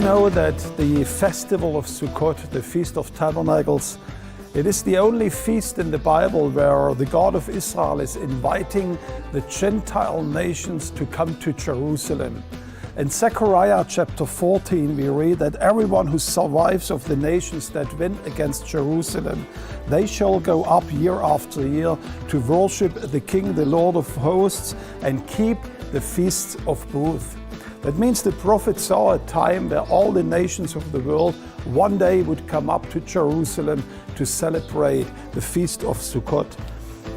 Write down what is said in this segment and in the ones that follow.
know that the festival of Sukkot, the Feast of Tabernacles, it is the only feast in the Bible where the God of Israel is inviting the Gentile nations to come to Jerusalem. In Zechariah chapter 14, we read that everyone who survives of the nations that went against Jerusalem, they shall go up year after year to worship the King, the Lord of hosts, and keep the feasts of booths. That means the prophet saw a time where all the nations of the world one day would come up to Jerusalem to celebrate the Feast of Sukkot.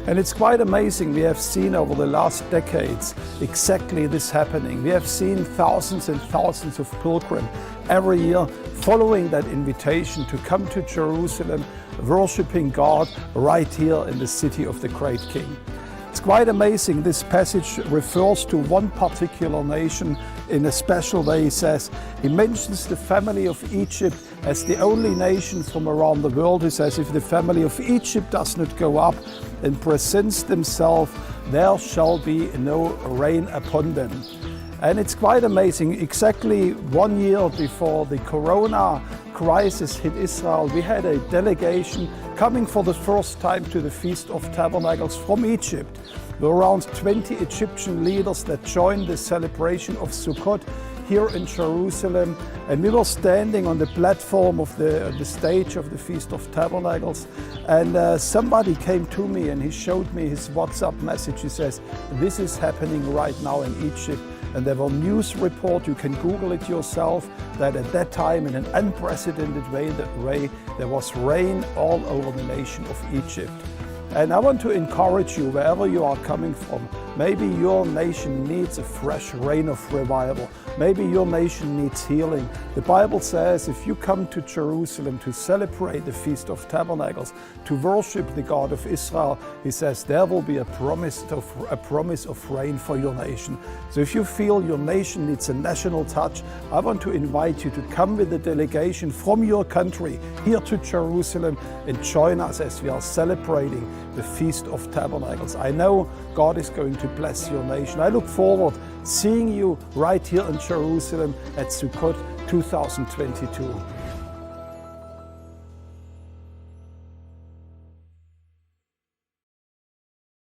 And it's quite amazing. We have seen over the last decades exactly this happening. We have seen thousands and thousands of pilgrims every year following that invitation to come to Jerusalem, worshiping God right here in the city of the great King. It's quite amazing. This passage refers to one particular nation in a special way. He mentions the family of Egypt as the only nation from around the world. He says, if the family of Egypt does not go up and presents themselves, there shall be no rain upon them. And it's quite amazing. Exactly 1 year before the Corona crisis hit Israel, we had a delegation coming for the first time to the Feast of Tabernacles from Egypt. There were around 20 Egyptian leaders that joined the celebration of Sukkot here in Jerusalem, and we were standing on the platform of the stage of the Feast of Tabernacles, and somebody came to me and he showed me his WhatsApp message. He says, this is happening right now in Egypt. And there were news reports, you can Google it yourself, that at that time in an unprecedented way there was rain all over the nation of Egypt. And I want to encourage you, wherever you are coming from, maybe your nation needs a fresh rain of revival. Maybe your nation needs healing. The Bible says if you come to Jerusalem to celebrate the Feast of Tabernacles, to worship the God of Israel, he says there will be a promise of rain for your nation. So if you feel your nation needs a national touch, I want to invite you to come with a delegation from your country here to Jerusalem and join us as we are celebrating the Feast of Tabernacles. I know God is going to bless your nation. I look forward seeing you right here in Jerusalem at Sukkot 2022.